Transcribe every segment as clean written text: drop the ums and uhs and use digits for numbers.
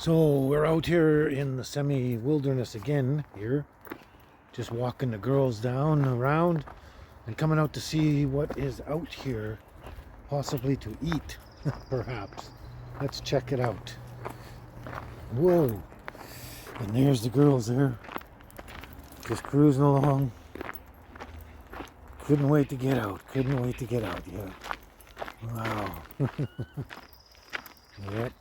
So we're out here in the semi-wilderness again here, just walking the girls down around and coming out to see what is out here, possibly to eat, perhaps. Let's check it out. Whoa! And there's the girls there, just cruising along. Couldn't wait to get out. Couldn't wait to get out. Yeah. Wow. Yep.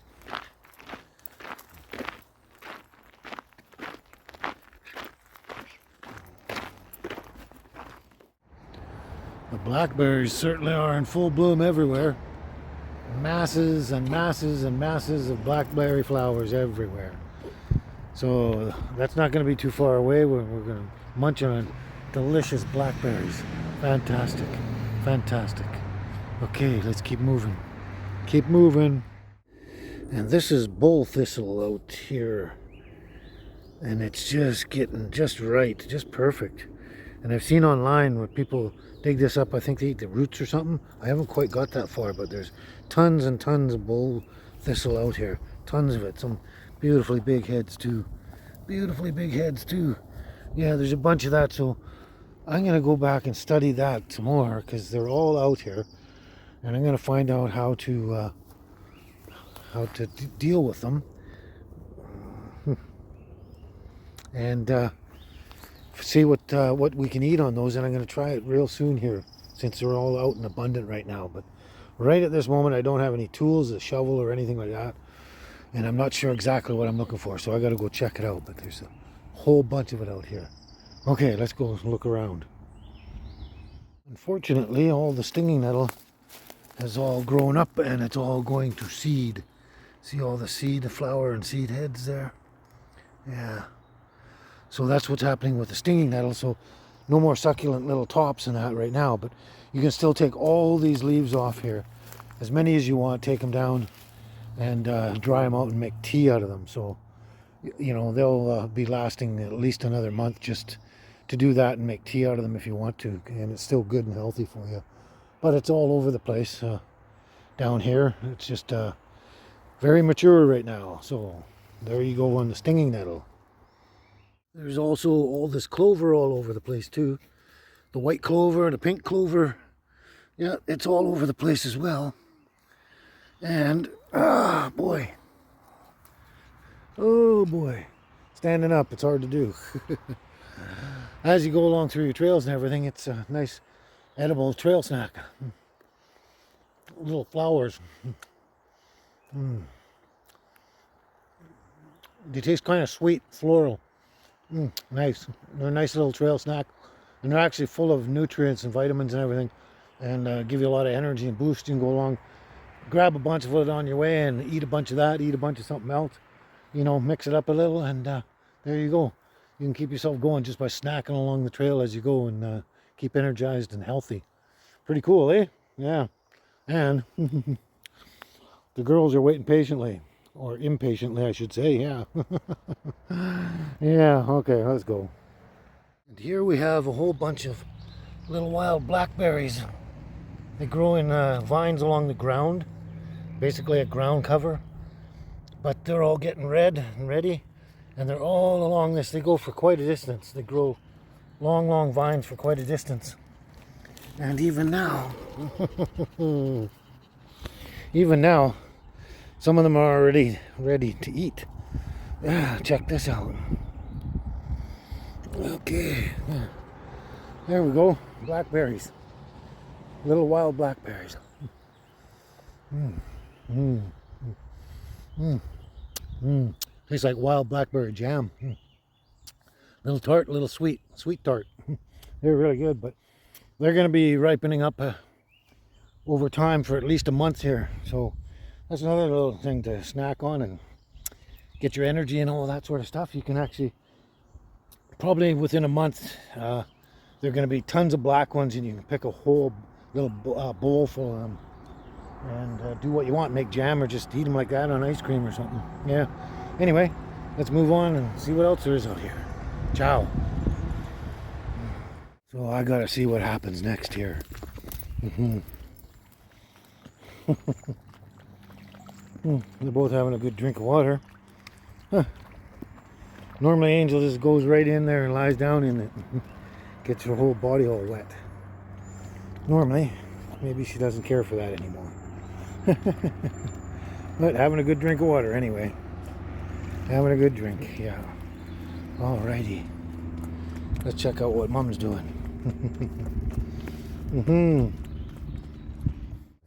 The blackberries certainly are in full bloom everywhere. Masses and masses and masses of blackberry flowers everywhere. So that's not going to be too far away. We're going to munch on delicious blackberries. Fantastic. Fantastic. Okay, let's keep moving. Keep moving. And this is bull thistle out here. And it's just getting just right, just perfect. And I've seen online where people dig this up. I think they eat the roots or something. I haven't quite got that far, but there's tons and tons of bull thistle out here. Tons of it. Some beautifully big heads too. Beautifully big heads too. Yeah, there's a bunch of that. So I'm going to go back and study that some more because they're all out here. And I'm going to find out how to deal with them. And see what we can eat on those, and I'm going to try it real soon here since they're all out and abundant right now. But right at this moment I don't have any tools, a shovel or anything like that, and I'm not sure exactly what I'm looking for, so I got to go check it out. But there's a whole bunch of it out here. Okay, let's go look around. Unfortunately, all the stinging nettle has all grown up and it's all going to seed. See all the seed, the flower and seed heads there? Yeah. So that's what's happening with the stinging nettle. So no more succulent little tops and that right now, but you can still take all these leaves off here, as many as you want. Take them down and dry them out and make tea out of them. So you know they'll be lasting at least another month just to do that and make tea out of them if you want to, and it's still good and healthy for you. But it's all over the place down here. It's just very mature right now. So there you go on the stinging nettle. There's also all this clover all over the place too. The white clover, the pink clover. Yeah, it's all over the place as well. And, boy. Oh boy. Standing up, it's hard to do. As you go along through your trails and everything, it's a nice edible trail snack. Little flowers. They taste kind of sweet, floral. Nice. They're a nice little trail snack, and they're actually full of nutrients and vitamins and everything, and give you a lot of energy and boost. You can go along, grab a bunch of it on your way and eat a bunch of that, eat a bunch of something else, you know, mix it up a little, and there you go. You can keep yourself going just by snacking along the trail as you go, and keep energized and healthy. Pretty cool, eh? Yeah. And the girls are waiting patiently. Or impatiently, I should say, yeah. Yeah, okay, let's go. And here we have a whole bunch of little wild blackberries. They grow in vines along the ground, basically a ground cover. But they're all getting red and ready, and they're all along this. They go for quite a distance. They grow long, long vines for quite a distance. And even now, some of them are already ready to eat. Yeah, check this out. Okay. There we go. Blackberries. Little wild blackberries. Tastes like wild blackberry jam. Little tart, little sweet. Sweet tart. They're really good, but they're going to be ripening up over time for at least a month here. So that's another little thing to snack on and get your energy and all that sort of stuff. You can actually, probably within a month, there are going to be tons of black ones, and you can pick a whole little bowl full of them and do what you want. Make jam or just eat them like that on ice cream or something. Yeah. Anyway, let's move on and see what else there is out here. Ciao. So I got to see what happens next here. They're both having a good drink of water. Normally Angel just goes right in there and lies down in it. Gets her whole body all wet. Normally. Maybe she doesn't care for that anymore. But having a good drink of water anyway. Having a good drink, yeah. Alrighty. Let's check out what Mom's doing.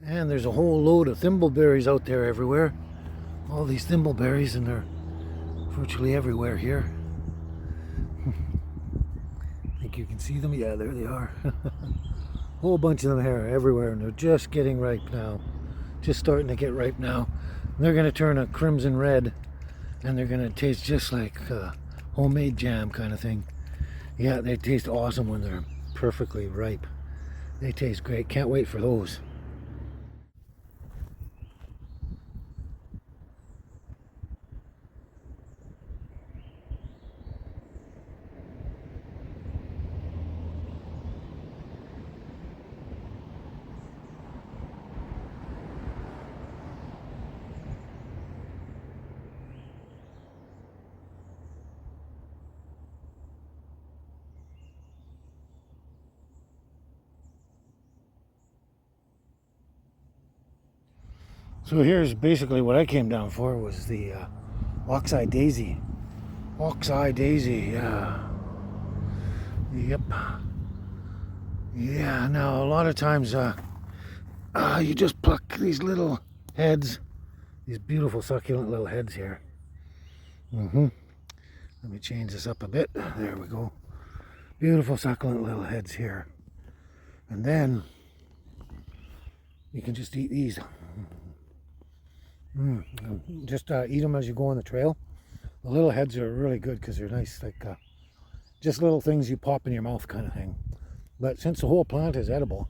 And there's a whole load of thimbleberries out there everywhere. All these thimbleberries, and they're virtually everywhere here. Think you can see them? Yeah, there they are. Whole bunch of them here everywhere, and they're just getting ripe now. Just starting to get ripe now. And they're going to turn a crimson red, and they're going to taste just like homemade jam kind of thing. Yeah, they taste awesome when they're perfectly ripe. They taste great. Can't wait for those. So here's basically what I came down for, was the Oxeye daisy. Oxeye daisy, yeah. Yep. Yeah, now a lot of times you just pluck these little heads, these beautiful succulent little heads here. Let me change this up a bit. There we go. Beautiful succulent little heads here. And then you can just eat these. Just eat them as you go on the trail. The little heads are really good because they're nice, like just little things you pop in your mouth kind of thing. But since the whole plant is edible,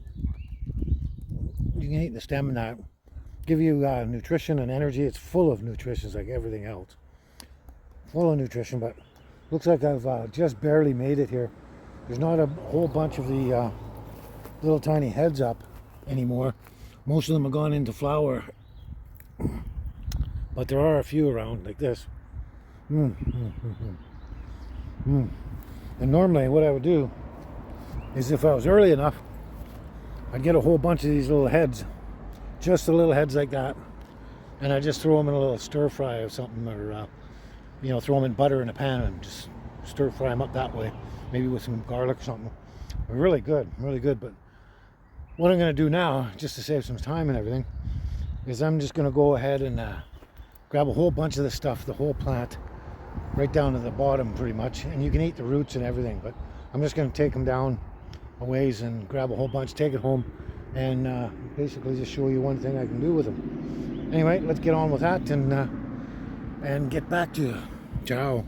you can eat the stem and that. Give you nutrition and energy. It's full of nutrition, like everything else. Full of nutrition, but looks like I've just barely made it here. There's not a whole bunch of the little tiny heads up anymore. Most of them have gone into flower. But there are a few around like this. And normally what I would do is, if I was early enough, I'd get a whole bunch of these little heads, just the little heads like that, and I'd just throw them in a little stir fry or something, or you know, throw them in butter in a pan and just stir fry them up that way, maybe with some garlic or something. They're really good, really good. But what I'm going to do now, just to save some time and everything, is I'm just going to go ahead and grab a whole bunch of the stuff, the whole plant, right down to the bottom pretty much. And you can eat the roots and everything, but I'm just going to take them down a ways and grab a whole bunch, take it home, and basically just show you one thing I can do with them. Anyway, let's get on with that and get back to you. Ciao.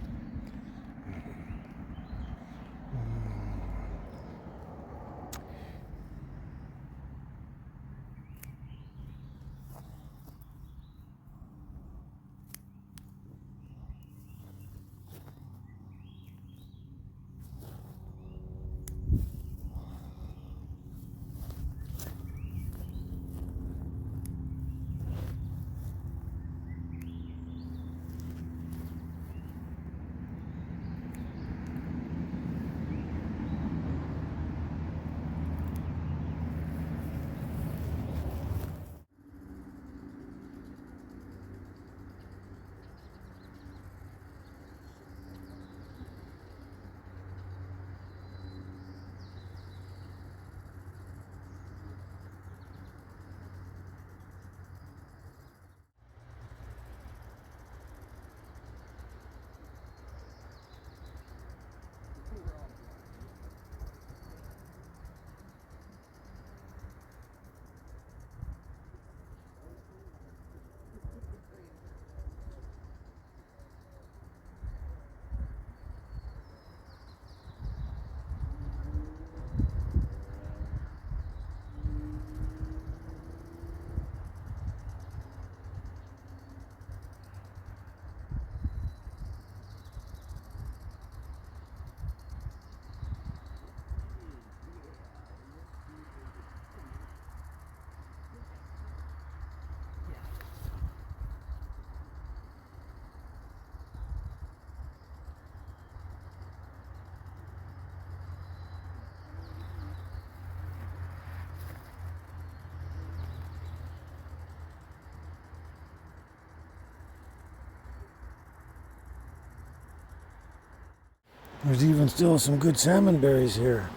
There's even still some good salmon berries here.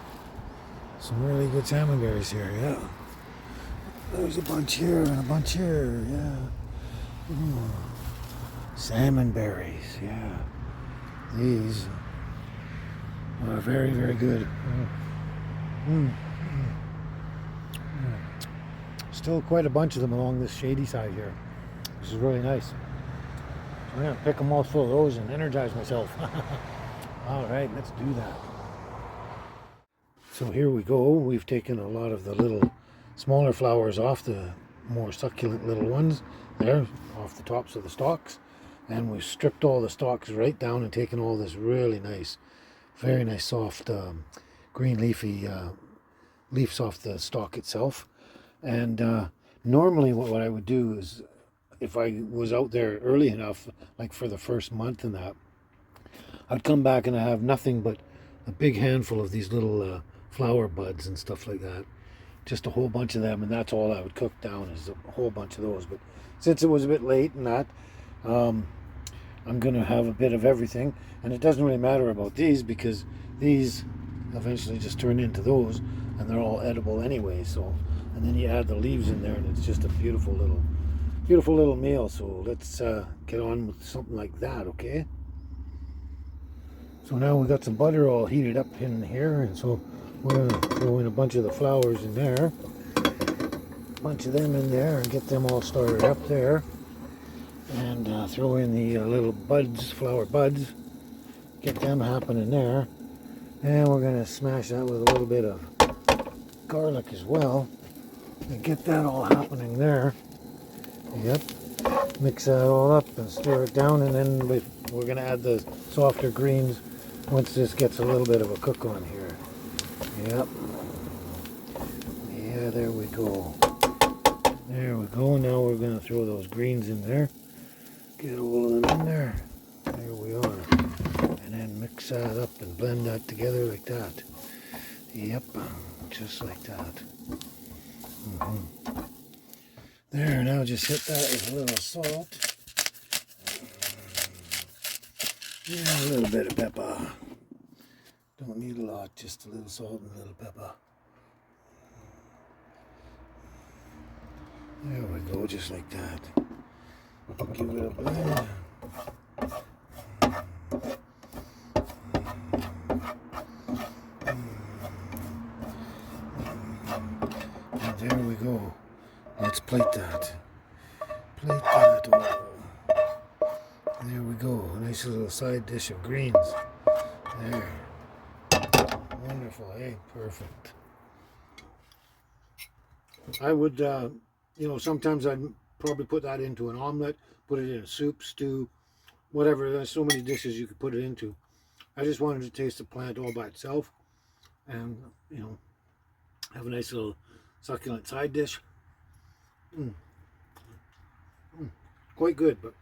Some really good salmon berries here, yeah. There's a bunch here and a bunch here, yeah. Mm. Salmon berries, yeah. These are very, very good. Mm. Mm. Still quite a bunch of them along this shady side here, which is really nice. So I'm going to pick them all full of those and energize myself. All right, let's do that. So here we go. We've taken a lot of the little smaller flowers off, the more succulent little ones there, off the tops of the stalks. And we've stripped all the stalks right down and taken all this really nice, very nice soft green leafy leaves off the stalk itself. And normally what I would do is, if I was out there early enough, like for the first month and that, I'd come back and I have nothing but a big handful of these little flower buds and stuff like that. Just a whole bunch of them, and that's all I would cook down, is a whole bunch of those. But since it was a bit late and that, I'm going to have a bit of everything. And it doesn't really matter about these, because these eventually just turn into those, and they're all edible anyway. So, and then you add the leaves in there, and it's just a beautiful little meal. So let's get on with something like that, okay? So now we got some butter all heated up in here, and so we're going to throw in a bunch of the flowers in there, a bunch of them in there, and get them all started up there. And throw in the little buds, flower buds, get them happening there. And we're going to smash that with a little bit of garlic as well, and get that all happening there. Yep. Mix that all up and stir it down, and then we're going to add the softer greens once this gets a little bit of a cook on here. Yep. Yeah, there we go. There we go. Now we're going to throw those greens in there. Get all of them in there. There we are. And then mix that up and blend that together like that. Yep. Just like that. There, now just hit that with a little salt. Yeah, a little bit of pepper. Don't need a lot, just a little salt and a little pepper. There we go, just like that. Give it a blend. And there we go. Let's plate that. Plate that. Oh. There we go. A nice little side dish of greens. There. Wonderful, eh? Perfect. I would, sometimes I'd probably put that into an omelet, put it in a soup, stew, whatever. There's so many dishes you could put it into. I just wanted to taste the plant all by itself, and, have a nice little succulent side dish. Quite good, but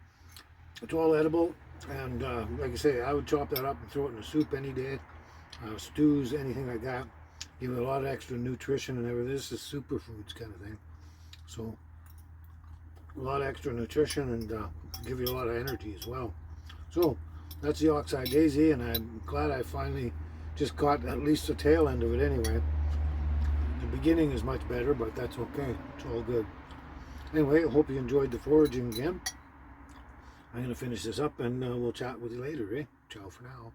it's all edible, and like I say, I would chop that up and throw it in a soup any day, stews, anything like that. Give it a lot of extra nutrition and everything. This is superfoods kind of thing, so a lot of extra nutrition, and give you a lot of energy as well. So that's the Oxeye daisy, and I'm glad I finally just caught at least the tail end of it anyway. The beginning is much better, but that's okay. It's all good. Anyway, I hope you enjoyed the foraging again. I'm going to finish this up, and we'll chat with you later, eh? Ciao for now.